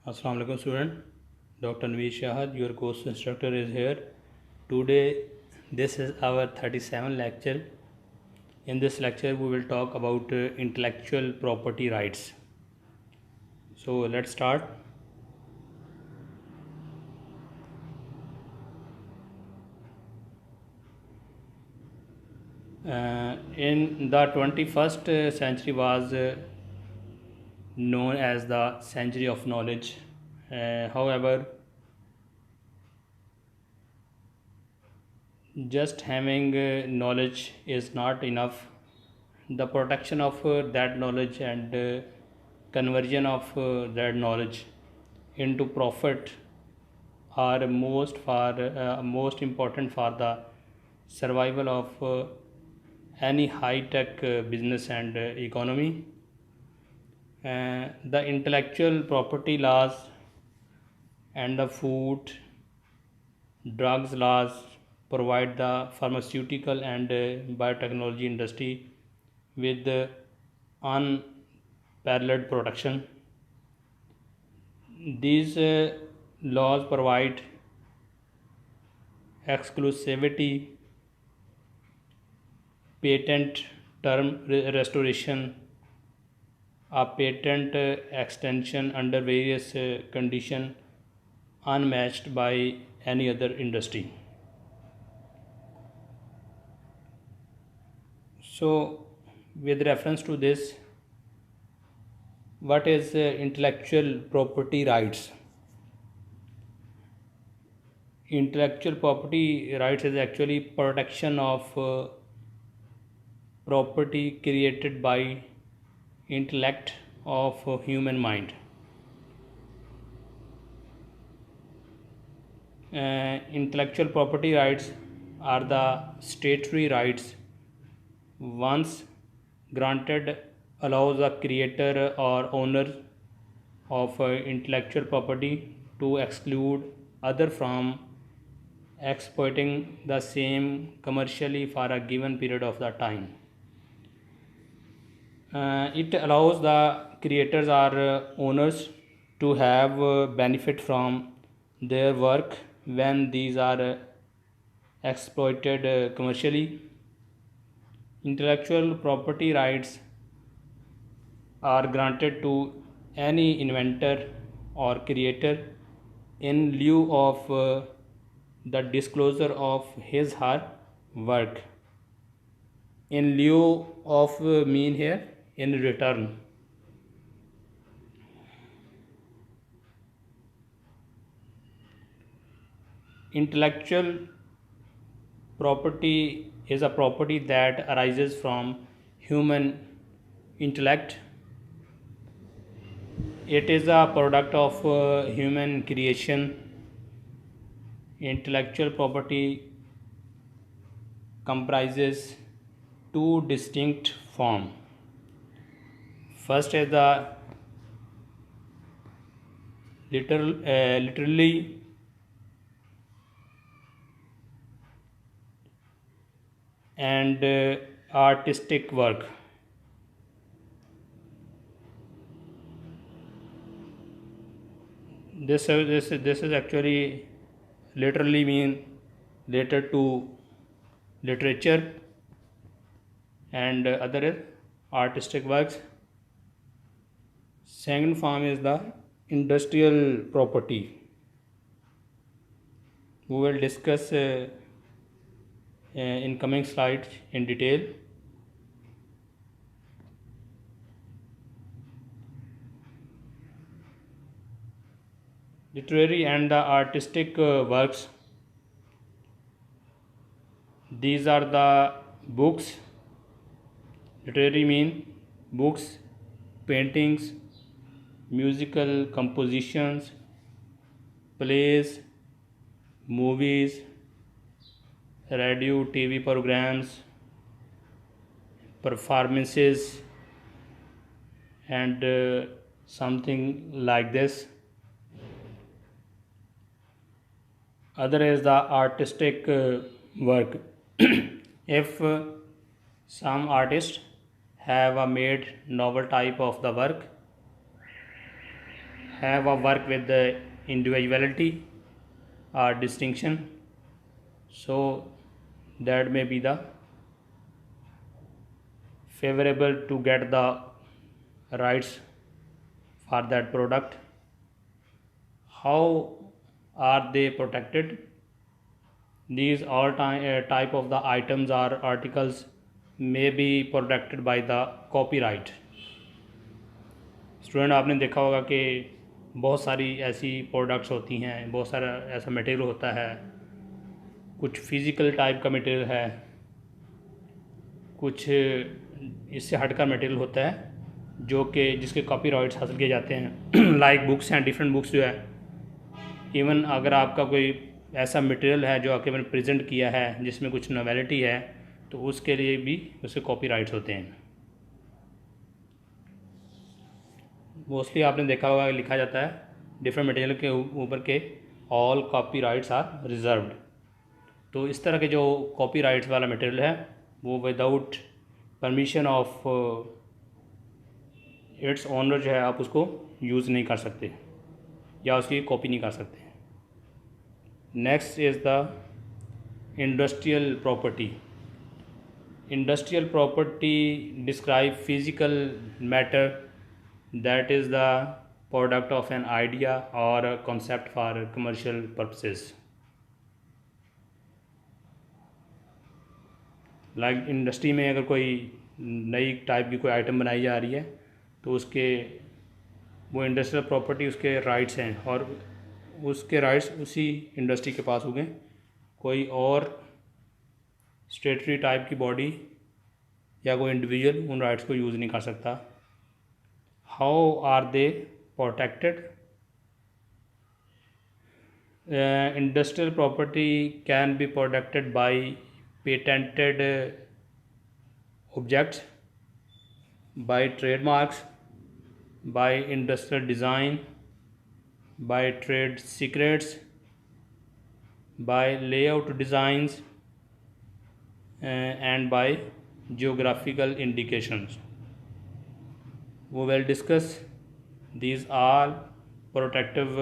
Assalamu alaikum student. Dr. Nveed Shahad, your course instructor is here. Today this is our 37th lecture. In this lecture we will talk about intellectual property rights. So let's start. In the 21st century was known as the century of knowledge. However, just having knowledge is not enough. The protection of that knowledge and conversion of that knowledge into profit are most important for the survival of any high tech business and economy. The intellectual property laws and the food drugs laws provide the pharmaceutical and biotechnology industry with unparalleled protection. These laws provide exclusivity, patent term restoration, a patent extension under various conditions unmatched by any other industry. So, with reference to this, what is intellectual property rights? Intellectual property rights is actually protection of property created by intellect of human mind. Intellectual property rights are the statutory rights once granted allows a creator or owner of intellectual property to exclude other from exploiting the same commercially for a given period of the time. It allows the creators or owners to have benefit from their work when these are exploited commercially. Intellectual property rights are granted to any inventor or creator in lieu of the disclosure of his her work. In lieu of mean here in return. Intellectual property is a property that arises from human intellect. It is a product of human creation. Intellectual property comprises two distinct forms. First is the literally and artistic work. This is actually literally mean related to literature, and other is artistic works. Second form is the industrial property. We will discuss in coming slides in detail. Literary and the artistic works. These are the books. Literary mean books, paintings, musical compositions, plays, movies, radio, TV programs, performances, and something like this. Other is the artistic work. If some artists have a made novel type of the work, have a work with the individuality or distinction, so that may be the favorable to get the rights for that product. How are they protected? These all type of the items or articles may be protected by the copyright. Student, आपने देखा होगा कि बहुत सारी ऐसी products होती हैं, बहुत सारा ऐसा मटेरियल होता है, कुछ फिज़िकल टाइप का मटेरियल है, कुछ इससे हटकर मटेरियल होता है जो कि जिसके कॉपीराइट्स हासिल किए जाते हैं लाइक बुक्स हैं, डिफरेंट बुक्स जो है। इवन अगर आपका कोई ऐसा मटेरियल है जो आपके मैंने प्रेजेंट किया है जिसमें कुछ नॉवेलिटी है, तो उसके लिए भी उसके कॉपीराइट्स होते हैं। मोस्टली आपने देखा होगा लिखा जाता है डिफरेंट मटेरियल के ऊपर के ऑल कॉपीराइट्स आर रिजर्व्ड। तो इस तरह के जो कॉपीराइट्स वाला मटेरियल है वो without permission of its owner जो है आप उसको यूज़ नहीं कर सकते या उसकी कॉपी नहीं कर सकते। Next is the industrial property. Industrial property describe physical matter that is the product of an idea or a concept for commercial purposes. Like industry में अगर कोई नई टाइप की कोई आइटम बनाई जा रही है तो उसके वो इंडस्ट्रियल प्रॉपर्टी उसके राइट्स हैं और उसके राइट्स उसी इंडस्ट्री के पास होंगे। कोई और स्टेटरी टाइप की बॉडी या कोई इंडिविजुअल उन राइट्स को यूज़ नहीं कर सकता। How are they protected? Industrial property can be protected by patented objects, by trademarks, by industrial design, by trade secrets, by layout designs, and by geographical indications. We will discuss these all protective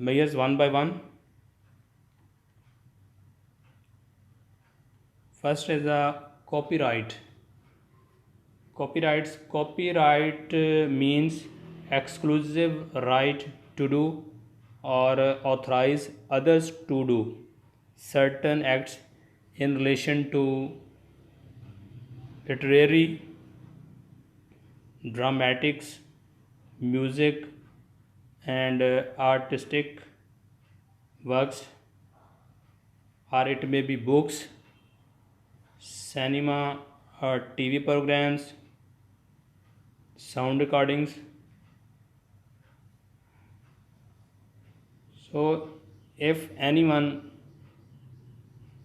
measures one by one. First is the copyright. Copyright means exclusive right to do or authorize others to do certain acts in relation to literary, dramatics, music and artistic works, or it may be books, cinema or TV programs, sound recordings. So if anyone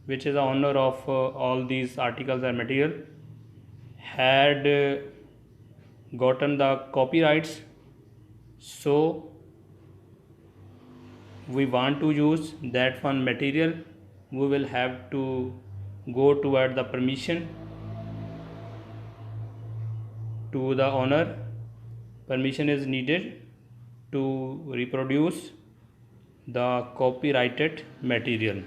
which is the owner of all these articles or material had gotten the copyrights, so we want to use that one material, we will have to go toward the permission to the owner. Permission is needed to reproduce the copyrighted material.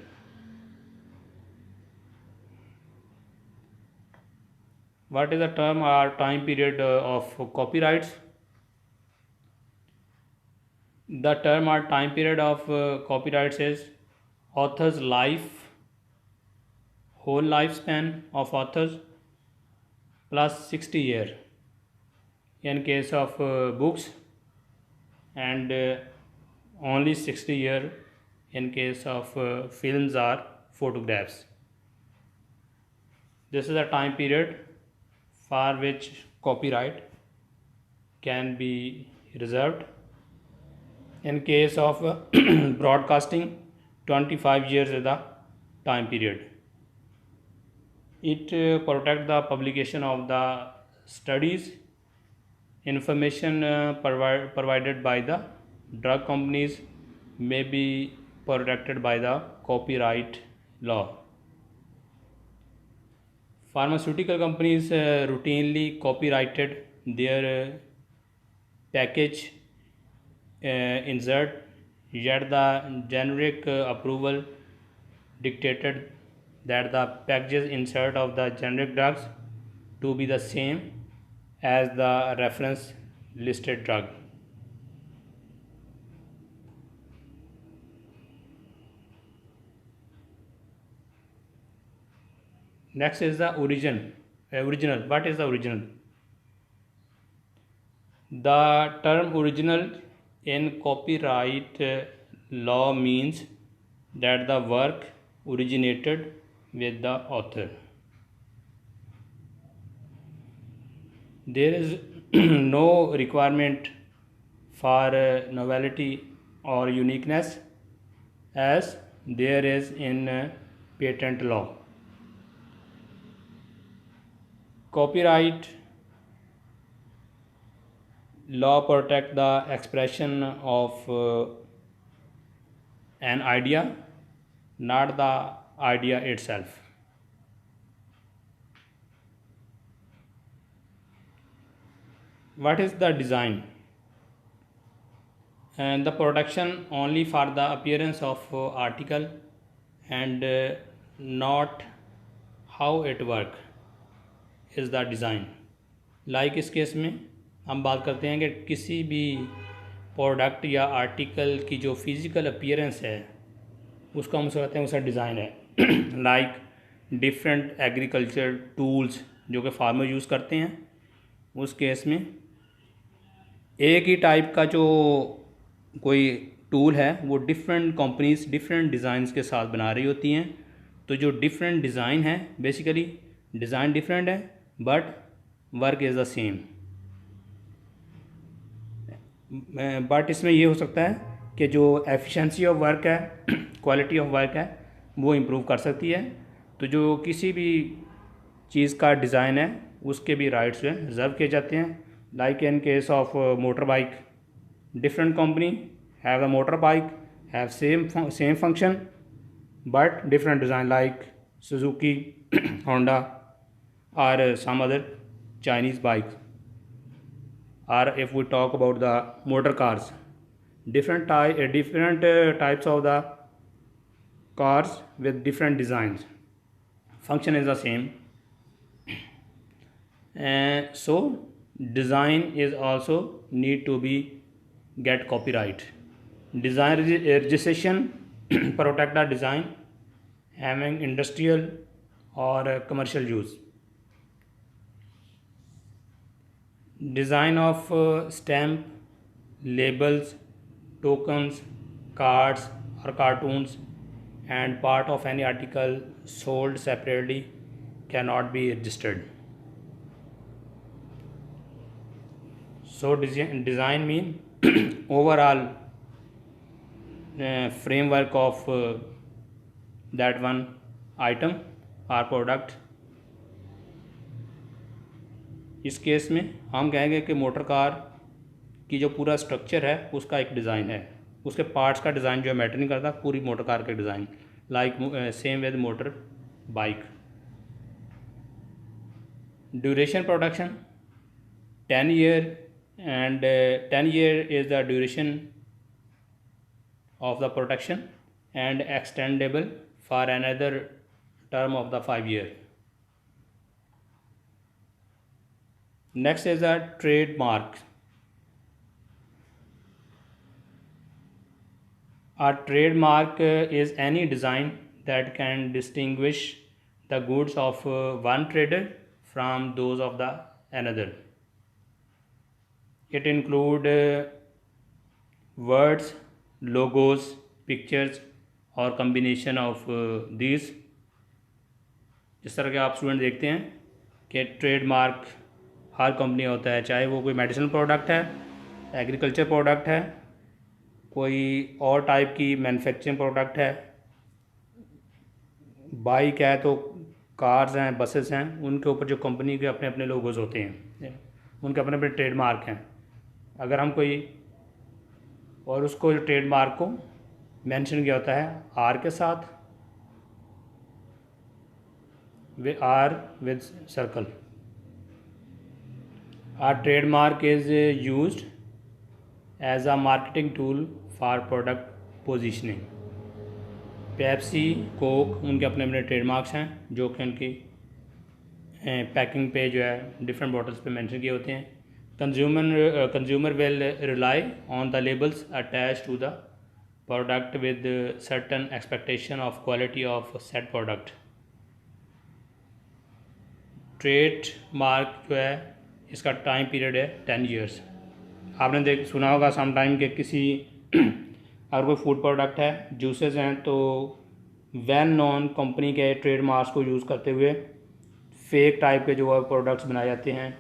What is the term or time period of copyrights? The term or time period of copyrights is author's life, whole lifespan of authors plus 60 years in case of books, and only 60 years in case of films or photographs. This is a time period for which copyright can be reserved. In case of broadcasting, 25 years is the time period. It protects the publication of the studies, information provided by the drug companies may be protected by the copyright law. Pharmaceutical companies routinely copyrighted their package insert, yet the generic approval dictated that the packages insert of the generic drugs to be the same as the reference listed drug. Next is the original. What is the original? The term original in copyright law means that the work originated with the author. There is no requirement for novelty or uniqueness as there is in patent law. Copyright law protect the expression of an idea, not the idea itself. What is the design? And the production only for the appearance of article and not how it work is the design. Like इस case में हम बात करते हैं कि किसी भी product या आर्टिकल की जो फिज़िकल अपीयरेंस है उसको हम कहते हैं उसका डिज़ाइन है. लाइक डिफरेंट एग्रीकल्चर टूल्स जो कि फार्मर यूज़ करते हैं, उस केस में एक ही टाइप का जो कोई टूल है वो डिफरेंट कंपनीज डिफरेंट डिज़ाइंस के साथ बना रही होती हैं. तो जो डिफरेंट डिज़ाइन है बेसिकली डिज़ाइन डिफरेंट है but work is the same. But इसमें ये हो सकता है कि जो एफिशिएंसी ऑफ वर्क है क्वालिटी ऑफ वर्क है वो इम्प्रूव कर सकती है. तो जो किसी भी चीज़ का डिज़ाइन है उसके भी राइट्स जो हैं रिजर्व किए जाते हैं. Like in case of motor bike, different company have a motorbike have same function but different design like Suzuki, Honda or some other Chinese bikes. Or if we talk about the motor cars, different types of the cars with different designs, function is the same. And so design is also need to be get copyright. Design registration protect the design having industrial or commercial use. Design of stamp, labels, tokens, cards or cartoons and part of any article sold separately cannot be registered. So design mean overall framework of that one item or product. इस case में हम कहेंगे कि motor car की जो पूरा structure है उसका एक डिज़ाइन है, उसके पार्ट्स का डिज़ाइन जो है मैटर नहीं करता, पूरी मोटर कार का design. Like same with motor bike. Duration production 10 year and 10 year is the duration of the protection and extendable for another term of the 5 year. Next is a trademark. A trademark is any design that can distinguish the goods of one trader from those of the another. It include words, logos, pictures और combination of these. जिस तरह के आप student देखते हैं कि trademark हर company होता है, चाहे वो कोई मेडिसिनल प्रोडक्ट है, एग्रीकल्चर प्रोडक्ट है, कोई और टाइप की मैन्युफैक्चरिंग प्रोडक्ट है, बाइक है, तो कार्स हैं, बसेस हैं, उनके ऊपर जो कंपनी के अपने अपने लोगोज होते हैं, उनके अपने अपने ट्रेडमार्क हैं. अगर हम कोई और उसको ट्रेडमार्क को मेंशन किया होता है आर के साथ, R with circle. R trademark is used as a marketing tool for product positioning. Pepsi, Coke, उनके अपने अपने ट्रेडमार्क्स हैं जो कि उनकी पैकिंग पे जो है डिफरेंट बॉटल्स पे मेंशन किए होते हैं। Consumer will rely on the labels attach to the product with certain expectation of quality of set product. Trade mark जो है इसका टाइम पीरियड है 10 ईयर्स। आपने सुना होगा सम टाइम के किसी अगर कोई फूड प्रोडक्ट है, जूसेस हैं, तो वेल नॉन कंपनी के ट्रेड मार्क्स को यूज़ करते हुए फेक टाइप के जो प्रोडक्ट्स बनाए जाते हैं,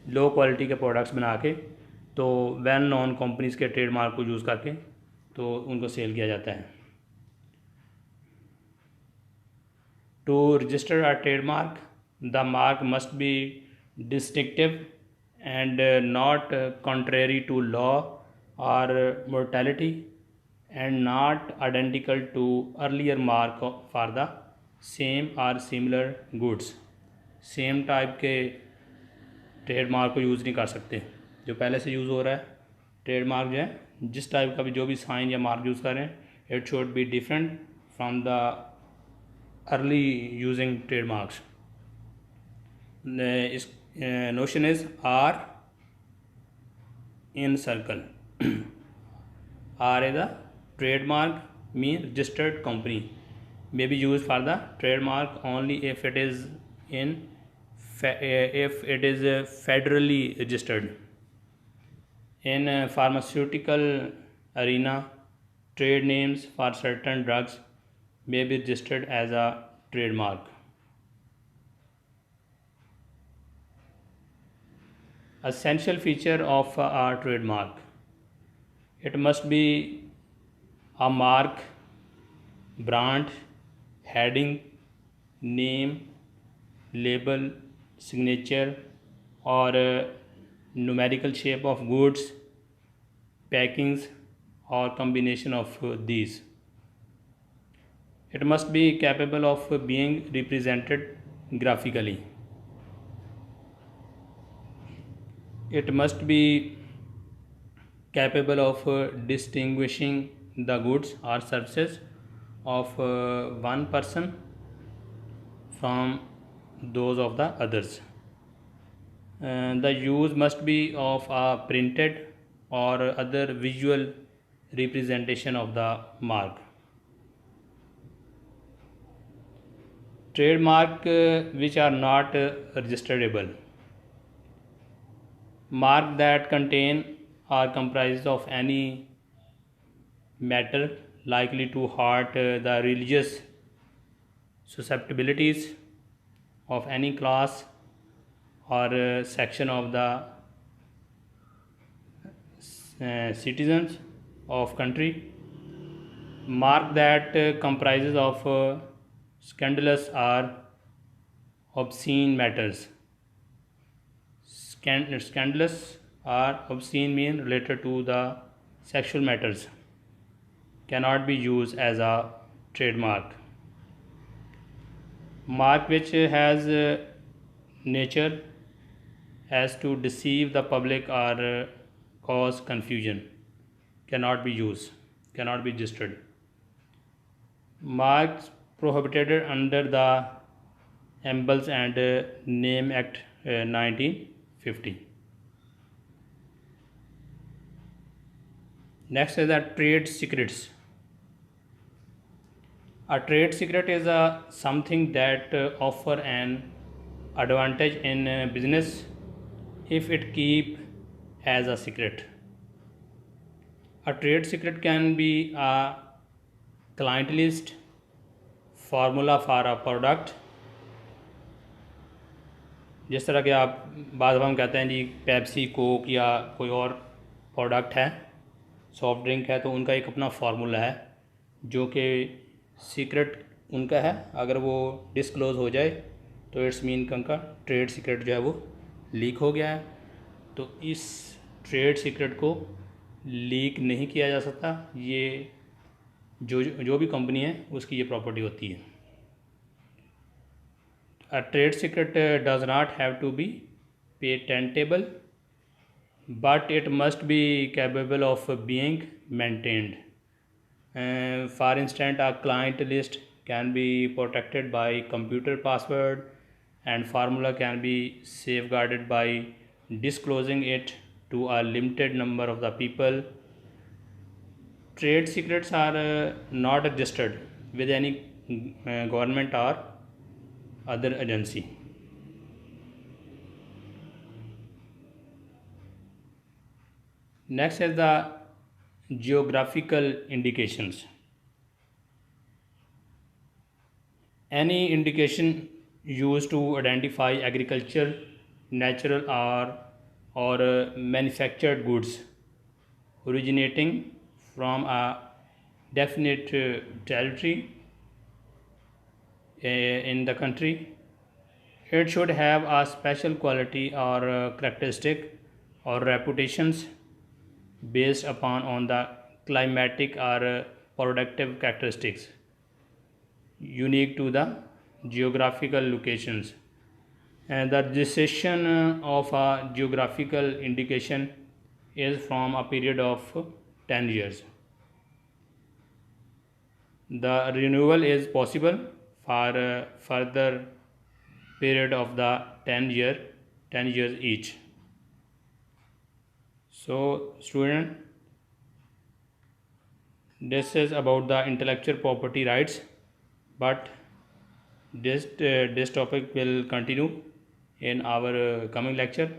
लो क्वालिटी के प्रोडक्ट्स बना के, तो वेल नॉन कंपनीज़ के ट्रेड मार्क को यूज़ करके तो उनको सेल किया जाता है। To register a trademark the mark must be distinctive and not contrary to law or mortality and not identical to earlier mark for the same or similar goods। Same type के trademark को use नहीं कर सकते जो पहले से use हो रहा है। ट्रेडमार्क जो है जिस टाइप का भी जो भी साइन या मार्क यूज़ करें, it should be different from the early using trademarks. इस notion is R in circle। R is a trademark mean registered company may be used for the trademark only if it is federally registered। In pharmaceutical arena, trade names for certain drugs may be registered as a trademark। Essential feature of a trademark: it must be a mark, brand, heading, name, label, signature, or numerical shape of goods, packings, or combination of these। It must be capable of being represented graphically। It must be capable of distinguishing the goods or services of one person from those of the others। The use must be of a printed or other visual representation of the mark। Trademark which are not registerable: mark that contain or comprised of any matter likely to hurt the religious susceptibilities of any class or section of the citizens of country। Mark that comprises of scandalous or obscene matters। Scandalous or obscene mean related to the sexual matters, cannot be used as a trademark। Mark which has nature as to deceive the public or cause confusion, cannot be used, cannot be registered। Marks prohibited under the Emblems and Name Act 1950। Next is the trade secrets। A trade secret is something that offer an advantage in business if it keep as a secret। A trade secret can be a client list, formula for a product। जिस तरह के आप बाद हम कहते हैं जी Pepsi, Coke या कोई और प्रोडक्ट है, सॉफ्ट ड्रिंक है, तो उनका एक अपना फार्मूला है जो कि सीक्रेट उनका है। अगर वो डिस्क्लोज़ हो जाए तो इट्स मीन कि उनका ट्रेड सीक्रेट जो है वो लीक हो गया है। तो इस ट्रेड सीक्रेट को लीक नहीं किया जा सकता। ये जो भी कंपनी है उसकी ये प्रॉपर्टी होती है। A trade secret does not have to be patentable, but it must be capable of being maintained. For instance, a client list can be protected by computer password, and formula can be safeguarded by disclosing it to a limited number of the people. Trade secrets are not registered with any government or other agency. Next is the geographical indications. Any indication used to identify agriculture, natural or manufactured goods originating from a definite territory in the country. It should have a special quality or characteristic or reputations based upon on the climatic or productive characteristics unique to the geographical locations. And the registration of a geographical indication is from a period of 10 years. The renewal is possible for a further period of the 10 years each. So student, this is about the intellectual property rights, but this topic will continue in our coming lecture.